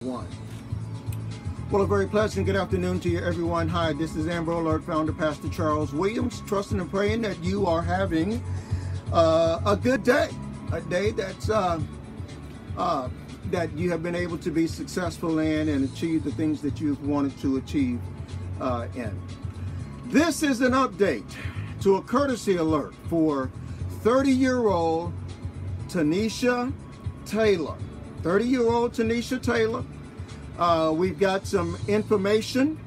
One. Well, a very pleasant good afternoon to you, everyone. Hi, this is Amber Alert founder, Pastor Charles Williams, trusting and praying that you are having a good day, a day that's that you have been able to be successful in and achieve the things that you've wanted to achieve in. This is an update to a courtesy alert for 30-year-old Tanisha Taylor. 30-year-old Tanisha Taylor. We've got some information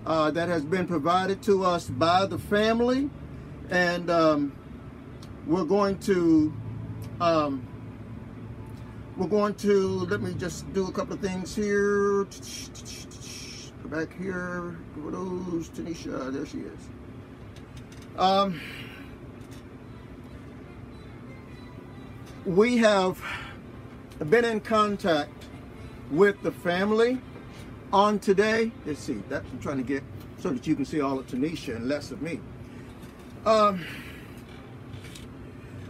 that has been provided to us by the family, and we're going to let me just do a couple of things here. Go back here. Go those Tanisha. There she is. We have been in contact with the family on today. Let's see, that's I'm trying to get so that you can see all of Tanisha and less of me.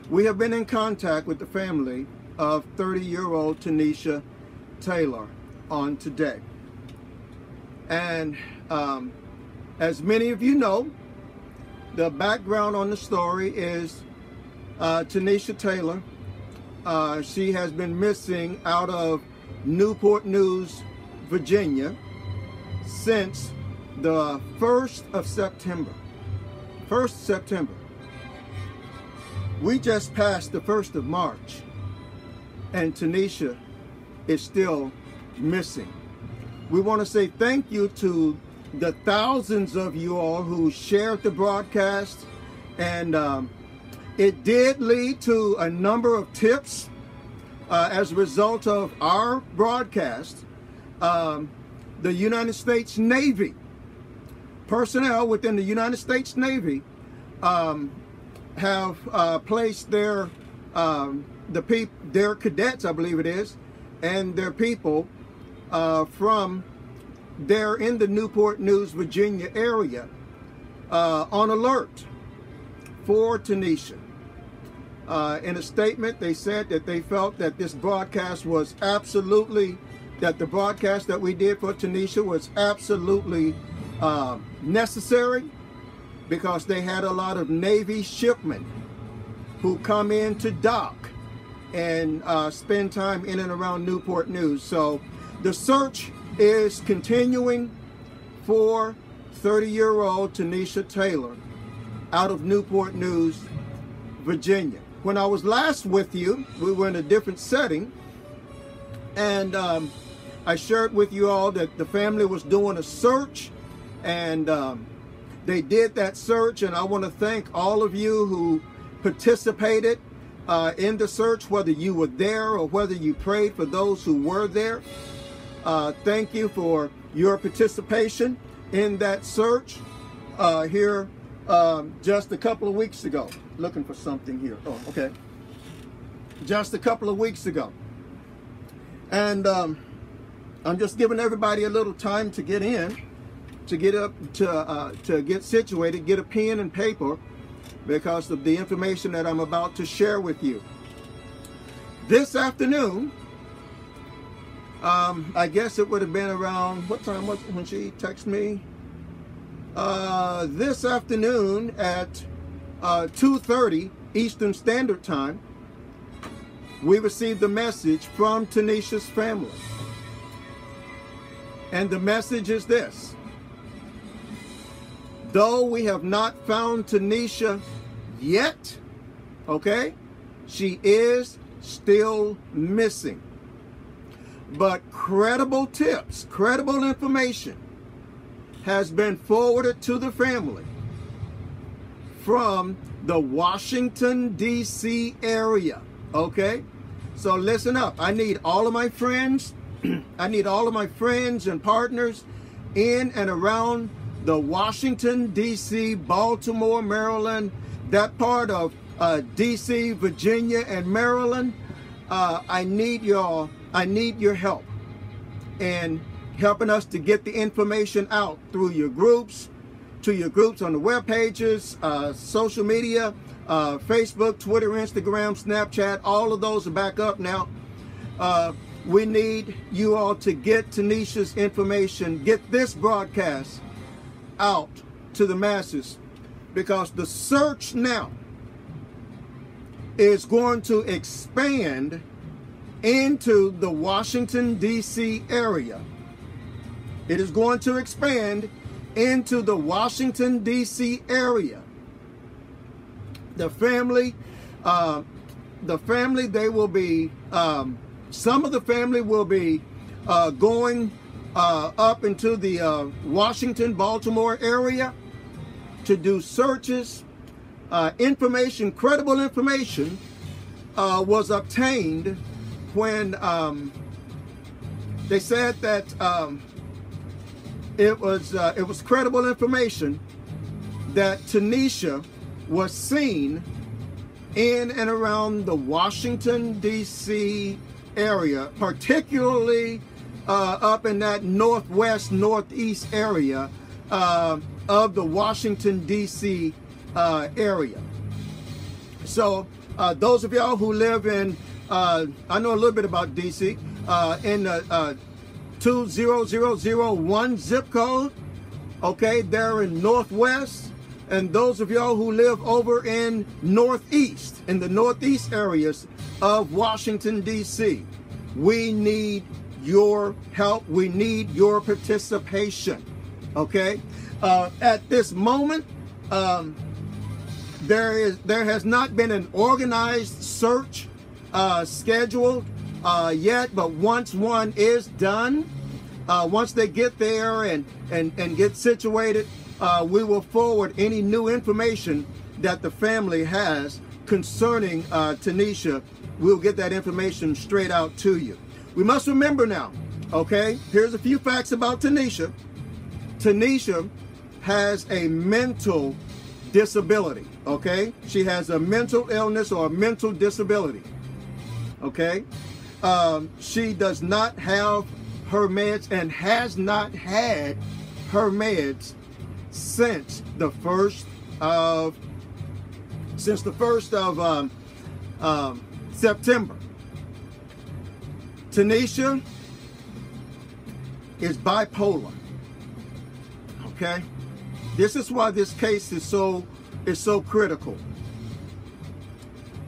We have been in contact with the family of 30-year-old Tanisha Taylor on today. And as many of you know, the background on the story is Tanisha Taylor. She has been missing out of Newport News, Virginia since the 1st of September. 1st September. We just passed the 1st of March and Tanisha is still missing. We want to say thank you to the thousands of you all who shared the broadcast, and it did lead to a number of tips as a result of our broadcast. The United States Navy, personnel within the United States Navy have placed their cadets, I believe it is, and their people from there in the Newport News, Virginia area on alert for Tanisha. In a statement, they said that they felt that this broadcast was absolutely, that the broadcast that we did for Tanisha was absolutely necessary, because they had a lot of Navy shipmen who come in to dock and spend time in and around Newport News. So the search is continuing for 30-year-old Tanisha Taylor out of Newport News, Virginia. When I was last with you, we were in a different setting, and I shared with you all that the family was doing a search, and they did that search, and I want to thank all of you who participated in the search, whether you were there or whether you prayed for those who were there. Thank you for your participation in that search here just a couple of weeks ago. Looking for something here. Oh, okay. Just a couple of weeks ago. And I'm just giving everybody a little time to get in, to get up, to get situated, get a pen and paper, because of the information that I'm about to share with you. This afternoon, I guess it would have been around, what time was it when she texted me? This afternoon at 2:30 Eastern Standard Time, we received a message from Tanisha's family. And the message is this: though we have not found Tanisha yet, okay, she is still missing. But credible tips, credible information has been forwarded to the family from the Washington, D.C. area, okay? So listen up. I need all of my friends, I need all of my friends and partners in and around the Washington, D.C., Baltimore, Maryland, that part of D.C., Virginia, and Maryland. I need your help in helping us to get the information out through your groups, to your groups on the web pages, social media, Facebook, Twitter, Instagram, Snapchat. All of those are back up now. we need you all to get Tanisha's information, get this broadcast out to the masses, because the search now is going to expand into the Washington, D.C. area. It is going to expand into the Washington, D.C. area. The family, they will be, some of the family will be going up into the Washington, Baltimore area to do searches. Information, credible information, was obtained when they said that it was credible information that Tanisha was seen in and around the Washington, D.C. area, particularly up in that northwest, northeast area of the Washington, D.C. area. So those of y'all who live in, I know a little bit about D.C., in the 20001 zip code, okay, they're in northwest. And those of y'all who live over in northeast, in the northeast areas of Washington, D.C., we need your help. We need your participation, okay? At this moment, there has not been an organized search scheduled yet, but once one is done, once they get there and get situated, we will forward any new information that the family has concerning Tanisha. We'll get that information straight out to you. We must remember now, okay, here's a few facts about Tanisha. Tanisha has a mental disability, okay? She has a mental illness or a mental disability, okay? She does not have her meds and has not had her meds since the first of September. Tanisha is bipolar. Okay, this is why this case is so critical.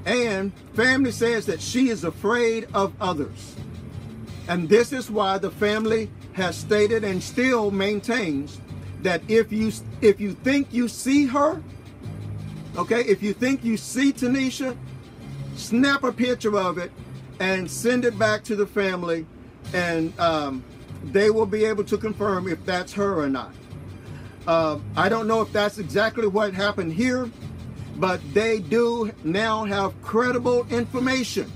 And family says that she is afraid of others, and this is why the family has stated and still maintains that if you think you see her, okay, if you think you see Tanisha, snap a picture of it and send it back to the family, and they will be able to confirm if that's her or not. I don't know if that's exactly what happened here, but they do now have credible information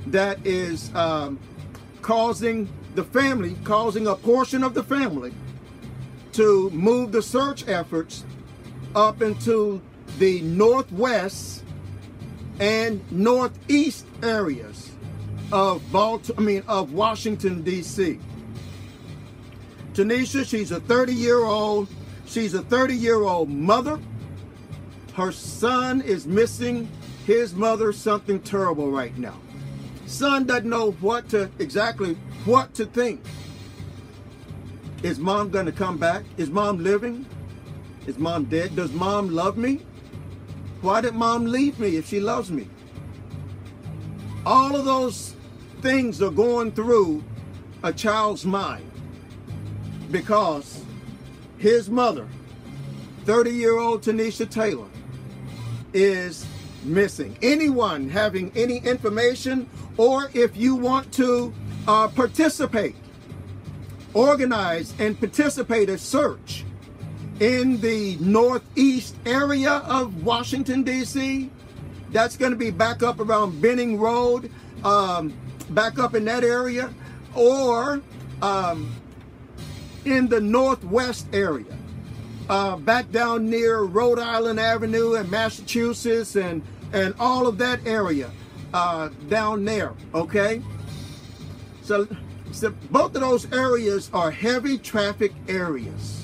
that is causing a portion of the family to move the search efforts up into the northwest and northeast areas of Washington, D.C. Tanisha, she's a 30-year-old mother. Her son is missing his mother something terrible right now. Son doesn't know exactly what to think. Is mom going to come back? Is mom living? Is mom dead? Does mom love me? Why did mom leave me if she loves me? All of those things are going through a child's mind because his mother, 30-year-old Tanisha Taylor, is missing. Anyone having any information, or if you want to participate, organize and participate a search in the northeast area of Washington, D.C., that's going to be back up around Benning Road, back up in that area, or in the northwest area, back down near Rhode Island Avenue and Massachusetts and all of that area down there, okay? So both of those areas are heavy traffic areas.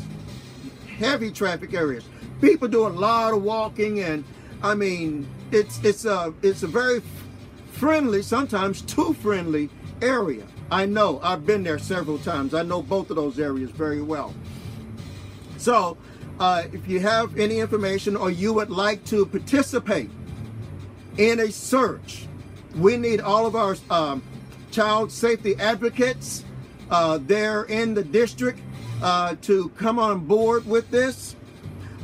Heavy traffic areas. People do a lot of walking, and I mean, it's a very friendly, sometimes too friendly area. I know, I've been there several times. I know both of those areas very well. So if you have any information or you would like to participate in a search, we need all of our child safety advocates there in the district to come on board with this.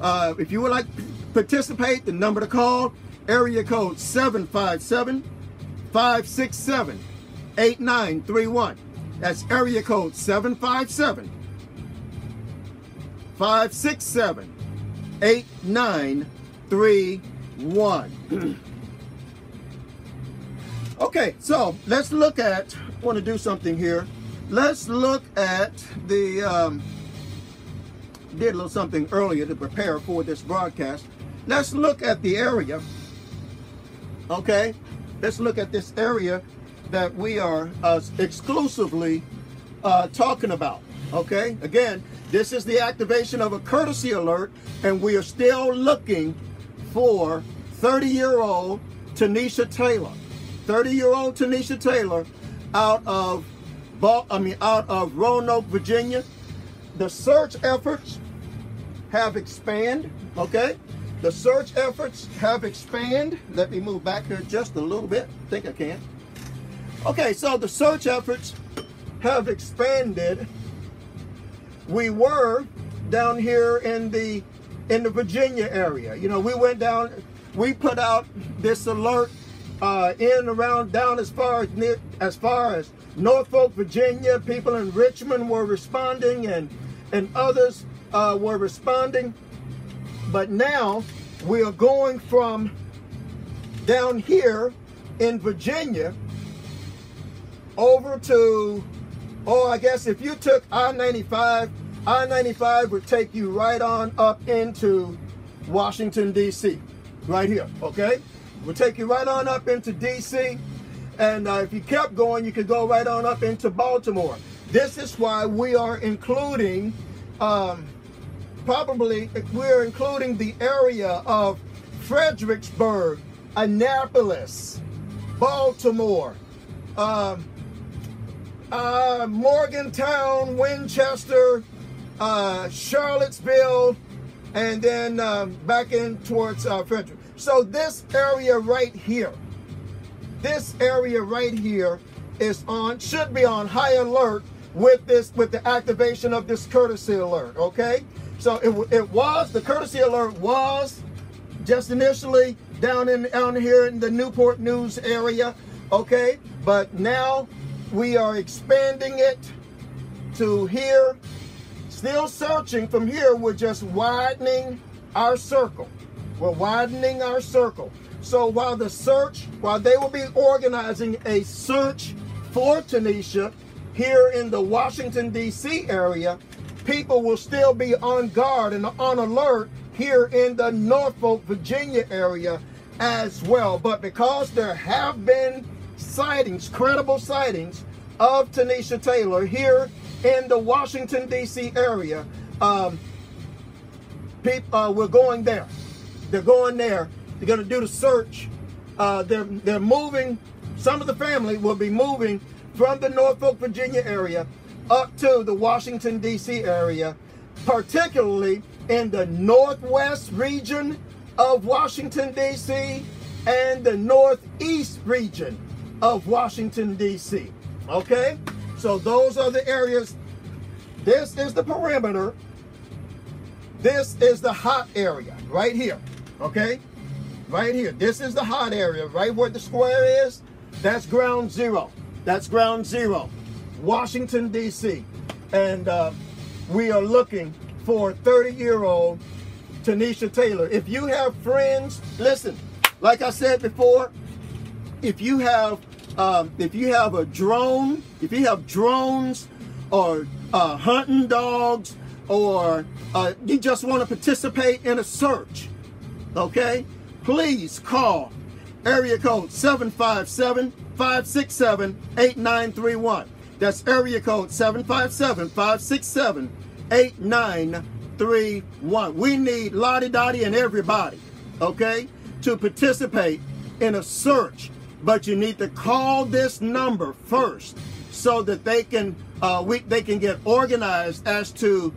If you would like to participate, the number to call, area code 757-567-8931. That's area code 757-567-8931. Okay, so let's look at, I want to do something here. Let's look at the, did a little something earlier to prepare for this broadcast. Let's look at the area, okay? Let's look at this area that we are exclusively talking about, okay? Again, this is the activation of a courtesy alert, and we are still looking for 30-year-old Tanisha Taylor. 30-year-old Tanisha Taylor out of Roanoke, Virginia. The search efforts have expanded, okay? The search efforts have expanded. Let me move back here just a little bit. I think I can. Okay, so the search efforts have expanded. We were down here in the Virginia area. You know, we went down, we put out this alert down as far as Norfolk, Virginia. People in Richmond were responding, and others were responding. But now we are going from down here in Virginia over to, I guess if you took I-95 would take you right on up into Washington, D.C. right here, okay? We'll take you right on up into D.C. And if you kept going, you could go right on up into Baltimore. This is why we are including, we're including the area of Fredericksburg, Annapolis, Baltimore, Morgantown, Winchester, Charlottesville, and then back in towards Frederick. So this area right here is should be on high alert with the activation of this courtesy alert, okay? So the courtesy alert was just initially down here in the Newport News area, okay? But now we are expanding it to here. Still searching from here, we're just widening our circle. We're widening our circle. So while they will be organizing a search for Tanisha here in the Washington, D.C. area, people will still be on guard and on alert here in the Norfolk, Virginia area as well. But because there have been sightings, credible sightings of Tanisha Taylor here in the Washington, D.C. area, people, we're going there. They're going there. They're going to do the search. They're moving. Some of the family will be moving from the Norfolk, Virginia area up to the Washington, D.C. area, particularly in the northwest region of Washington, D.C. and the northeast region of Washington, D.C. Okay? So those are the areas. This is the perimeter. This is the hot area right here. Okay? Right here. This is the hot area. Right where the square is, that's ground zero. That's ground zero. Washington, D.C. And we are looking for 30-year-old Tanisha Taylor. If you have friends, listen, like I said before, if you have a drone, if you have drones or hunting dogs, or you just want to participate in a search, okay, please call area code 757-567-8931. That's area code 757-567-8931. We need Lottie Dottie and everybody, okay, to participate in a search but you need to call this number first so that they can get organized as to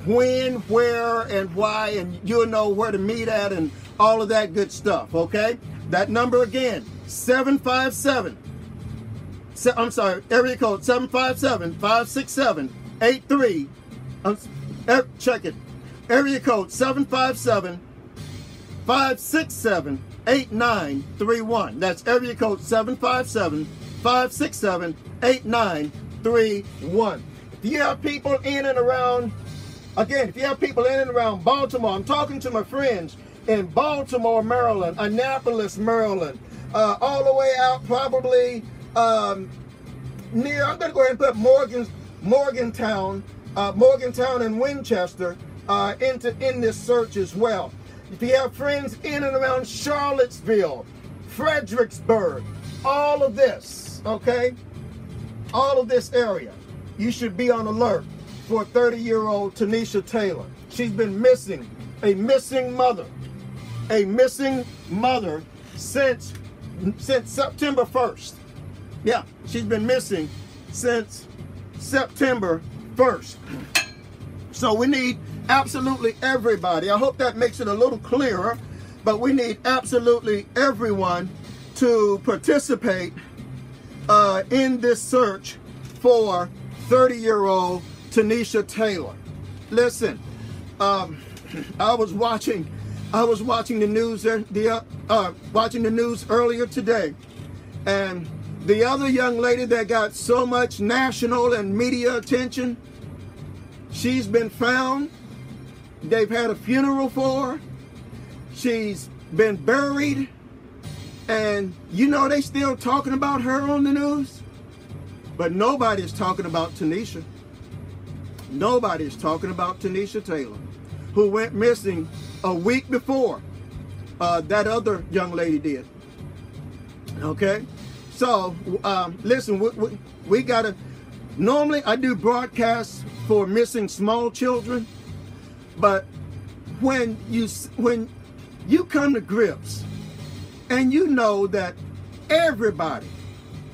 when, where, and why, and you'll know where to meet at and all of that good stuff, okay? That number again, 757, I'm sorry, area code 757-567-83, check it, area code 757-567-8931. That's area code 757-567-8931. If you have people in and around, again, if you have people in and around Baltimore, I'm talking to my friends in Baltimore, Maryland, Annapolis, Maryland, all the way out probably near, I'm going to go ahead and put Morgantown and Winchester in this search as well. If you have friends in and around Charlottesville, Fredericksburg, all of this, okay, all of this area, you should be on alert for 30-year-old Tanisha Taylor. She's been missing, a missing mother since September 1st. Yeah, she's been missing since September 1st. So we need absolutely everybody. I hope that makes it a little clearer, but we need absolutely everyone to participate in this search for 30-year-old Tanisha Taylor. Listen, I was watching the news earlier today, and the other young lady that got so much national and media attention, she's been found. They've had a funeral for her. She's been buried. And you know they still talking about her on the news. But nobody's talking about Tanisha. Nobody's talking about Tanisha Taylor, who went missing a week before that other young lady did. Okay? So, listen, we got to, normally I do broadcasts for missing small children, but when you come to grips and you know that everybody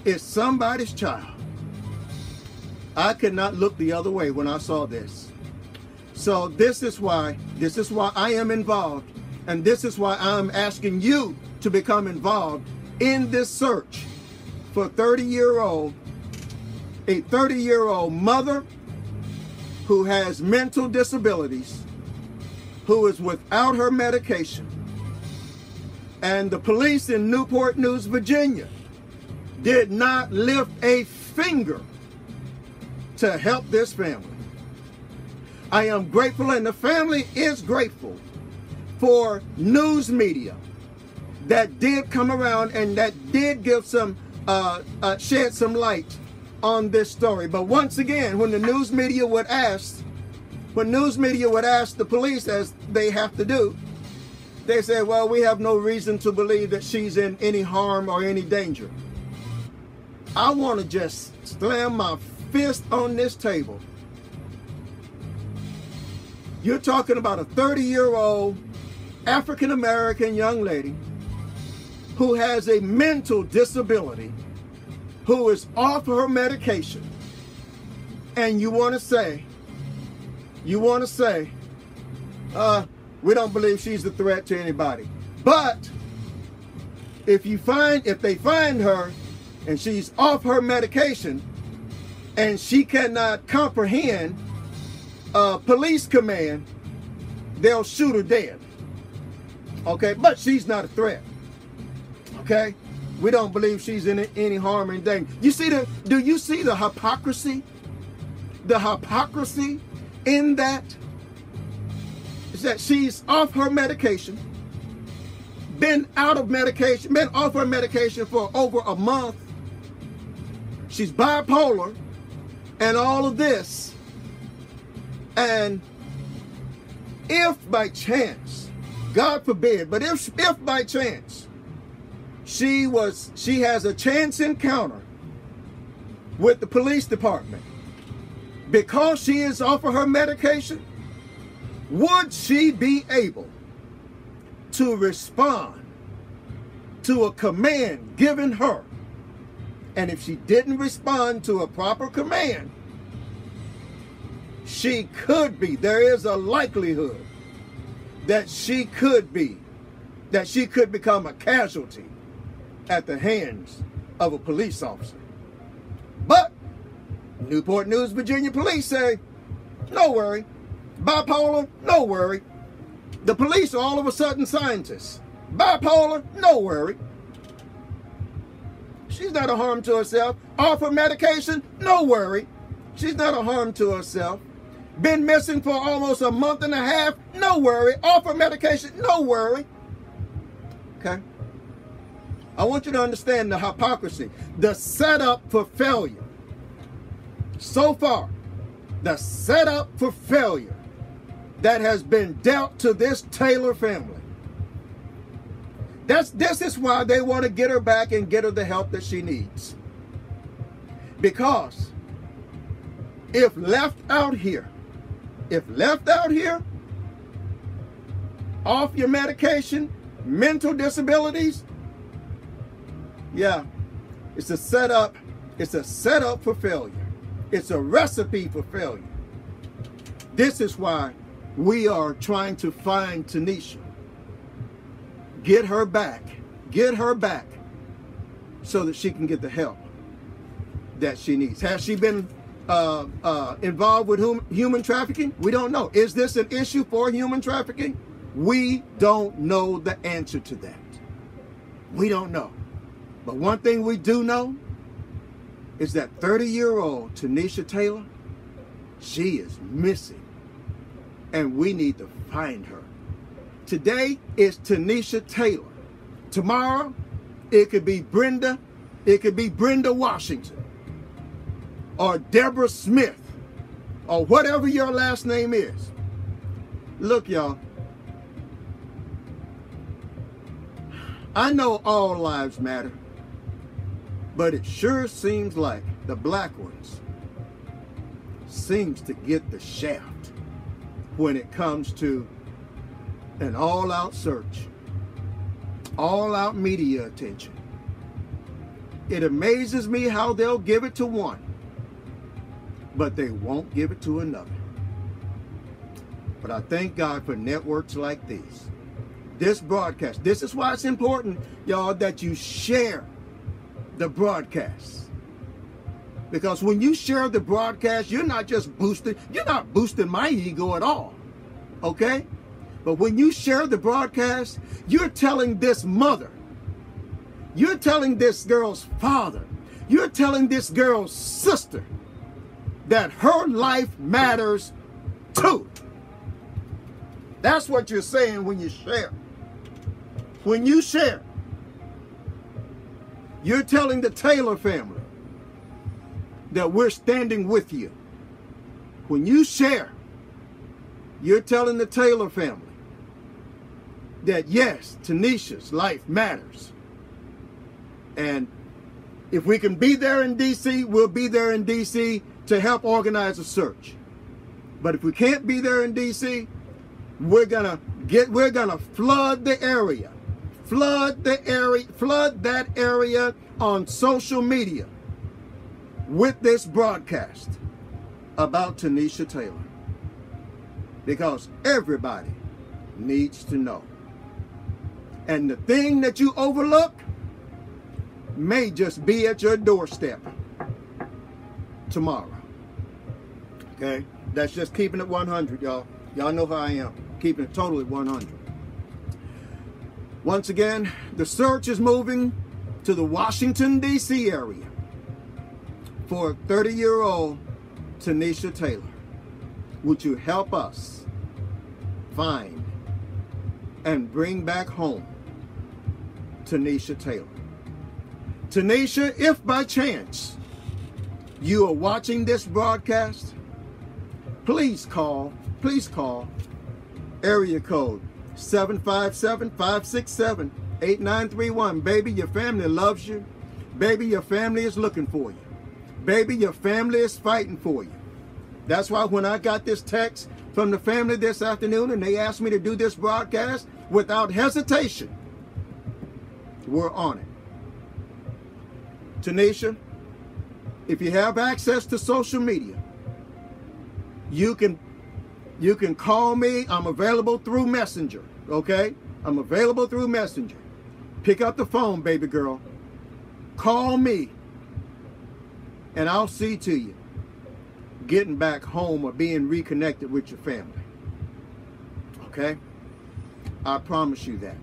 is somebody's child, I could not look the other way when I saw this. So this is why I am involved, and this is why I'm asking you to become involved in this search for a 30-year-old mother who has mental disabilities, who is without her medication. And the police in Newport News, Virginia, did not lift a finger to help this family. I am grateful, and the family is grateful for news media that did come around and that did give some shed some light on this story. But once again, when the news media would ask the police, as they have to do, they said, well, we have no reason to believe that she's in any harm or any danger. I want to just slam my fist on this table. You're talking about a 30-year-old African-American young lady who has a mental disability, who is off her medication, and you want to say, we don't believe she's a threat to anybody. But if they find her and she's off her medication and she cannot comprehend police command, they'll shoot her dead. Okay, but she's not a threat. Okay, we don't believe she's in any harm or anything. Do you see the hypocrisy? The hypocrisy in that is that she's off her medication, been off her medication for over a month. She's bipolar and all of this. And if by chance, God forbid, but if by chance she has a chance encounter with the police department because she is off of her medication, would she be able to respond to a command given her. And if she didn't respond to a proper command, she could be, there is a likelihood that she could become a casualty at the hands of a police officer. But Newport News, Virginia police say, no worry. Bipolar, no worry. The police are all of a sudden scientists. Bipolar, no worry. She's not a harm to herself. Offer medication, no worry. She's not a harm to herself. Been missing for almost a month and a half, no worry. Offer medication, no worry. Okay? I want you to understand the hypocrisy, the setup for failure. So far, the setup for failure that has been dealt to this Taylor family. This is why they want to get her back and get her the help that she needs. Because if left out here, off your medication, mental disabilities, yeah, it's a setup for failure. It's a recipe for failure. This is why we are trying to find Tanisha. Get her back so that she can get the help that she needs. Has she been involved with human trafficking? We don't know. Is this an issue for human trafficking? We don't know the answer to that. We don't know. But one thing we do know is that 30-year-old Tanisha Taylor, she is missing. And we need to find her. Today is Tanisha Taylor. Tomorrow, it could be Brenda Washington, or Deborah Smith, or whatever your last name is. Look, y'all, I know all lives matter, but it sure seems like the black ones seems to get the shaft when it comes to an all-out search, all-out media attention. It amazes me how they'll give it to one, but they won't give it to another. But I thank God for networks like these. This broadcast, this is why it's important, y'all, that you share the broadcast. Because when you share the broadcast, you're not boosting my ego at all, okay? But when you share the broadcast, you're telling this mother, you're telling this girl's father, you're telling this girl's sister that her life matters too. That's what you're saying when you share. When you share, you're telling the Taylor family that we're standing with you. When you share, you're telling the Taylor family that yes, Tanisha's life matters. And if we can be there in D.C., we'll be there in D.C. to help organize a search. But if we can't be there in D.C., we're gonna flood the area. Flood that area on social media with this broadcast about Tanisha Taylor. Because everybody needs to know. And the thing that you overlook may just be at your doorstep tomorrow. Okay? That's just keeping it 100, y'all. Y'all know how I am. Keeping it totally 100. Once again, the search is moving to the Washington, D.C. area for 30-year-old Tanisha Taylor. Would you help us find and bring back home Tanisha Taylor? Tanisha, if by chance you are watching this broadcast, please call area code 757-567-8931. Baby, your family loves you. Baby, your family is looking for you. Baby, your family is fighting for you. That's why when I got this text from the family this afternoon and they asked me to do this broadcast, without hesitation, We're on it. Tanisha, if you have access to social media, you can call me. I'm available through Messenger, okay? I'm available through Messenger. Pick up the phone, baby girl. Call me, and I'll see to you getting back home or being reconnected with your family. Okay? I promise you that.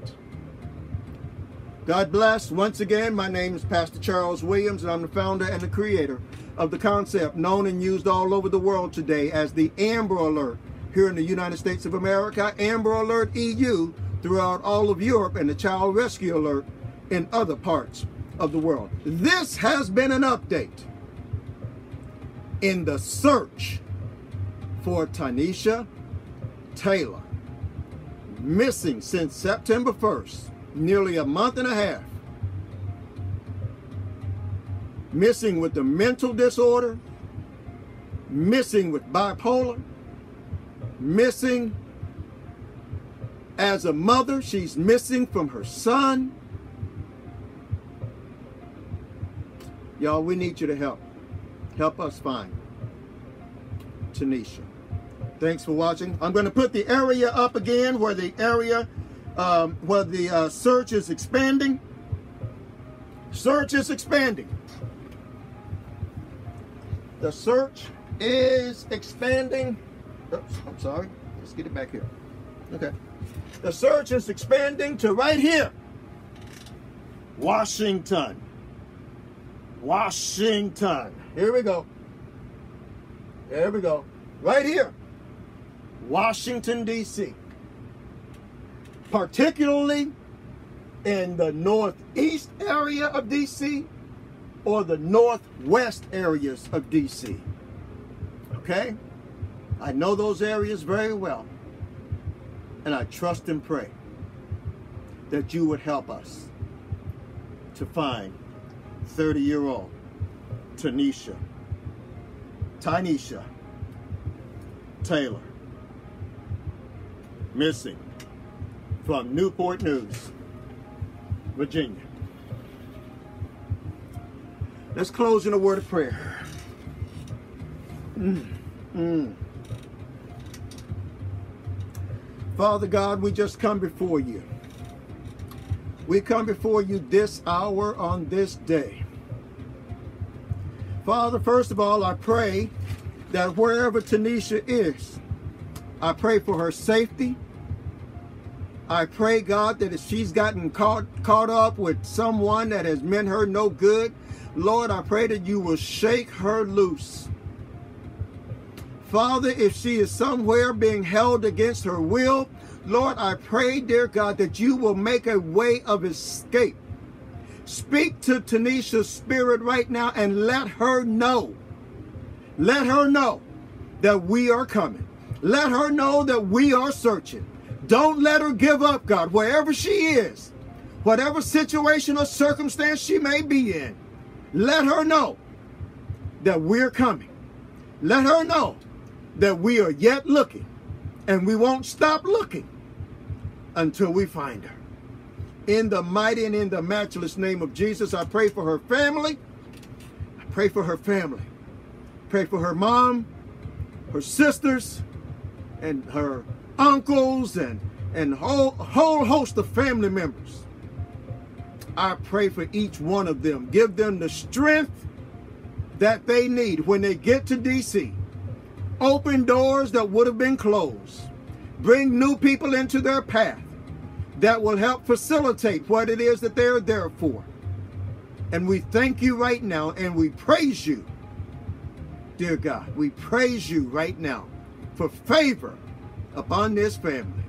God bless. Once again, my name is Pastor Charles Williams, and I'm the founder and the creator of the concept known and used all over the world today as the Amber Alert here in the United States of America, Amber Alert EU throughout all of Europe, and the Child Rescue Alert in other parts of the world. This has been an update in the search for Tanisha Taylor, missing since September 1st, nearly a month and a half. Missing with the mental disorder, missing with bipolar, missing as a mother. She's missing from her son. Y'all, we need you to help. Help us find Tanisha. Thanks for watching. I'm going to put the area up again where the area, where the search is expanding. Search is expanding. The search is expanding. Oops, I'm sorry. Let's get it back here. Okay. The search is expanding to right here. Washington. Washington. Here we go. There we go. Right here. Washington, D.C. Particularly in the northeast area of D.C. or the northwest areas of D.C. Okay? I know those areas very well. And I trust and pray that you would help us to find 30-year-old Tanisha Taylor, missing from Newport News, Virginia. Let's close in a word of prayer. Father God, we just come before you. We come before you this hour on this day. Father, first of all, I pray that wherever Tanisha is, I pray for her safety. I pray, God, that if she's gotten caught up with someone that has meant her no good, Lord, I pray that you will shake her loose. Father, if she is somewhere being held against her will, Lord, I pray, dear God, that you will make a way of escape. Speak to Tanisha's spirit right now and let her know. Let her know that we are coming. Let her know that we are searching. Don't let her give up, God, wherever she is, whatever situation or circumstance she may be in. Let her know that we're coming. Let her know that we are yet looking, and we won't stop looking until we find her. In the mighty and in the matchless name of Jesus, I pray for her family. I pray for her family. Pray for her mom, her sisters, and her uncles, and a whole host of family members. I pray for each one of them. Give them the strength that they need when they get to D.C. Open doors that would have been closed. Bring new people into their path that will help facilitate what it is that they're there for. And we thank you right now, and we praise you, dear God. We praise you right now for favor upon this family.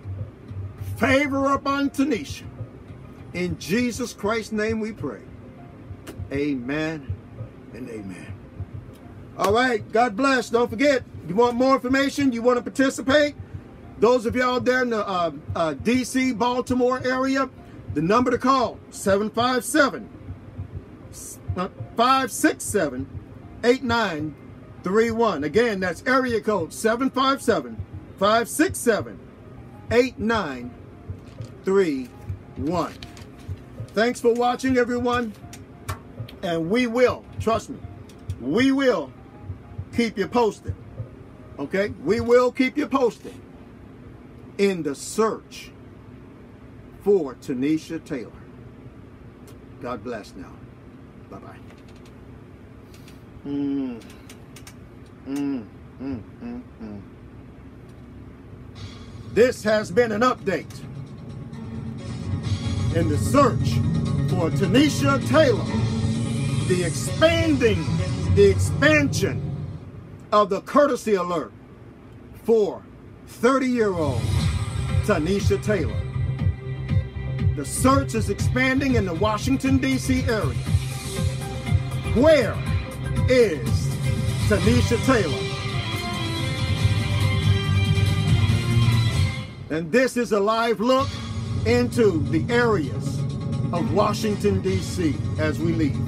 Favor upon Tanisha. In Jesus Christ's name we pray. Amen and amen. All right, God bless. Don't forget, you want more information, you want to participate, those of y'all there in the D.C., Baltimore area, the number to call, 757-567-8931. Again, that's area code 757-567-8931. Thanks for watching, everyone. And we will, trust me, we will keep you posted. Okay? We will keep you posted in the search for Tanisha Taylor. God bless now. Bye-bye. This has been an update in the search for Tanisha Taylor, the expansion of the courtesy alert for 30-year-old Tanisha Taylor. The search is expanding in the Washington, D.C. area. Where is Tanisha Taylor? And this is a live look into the areas of Washington, D.C. as we leave.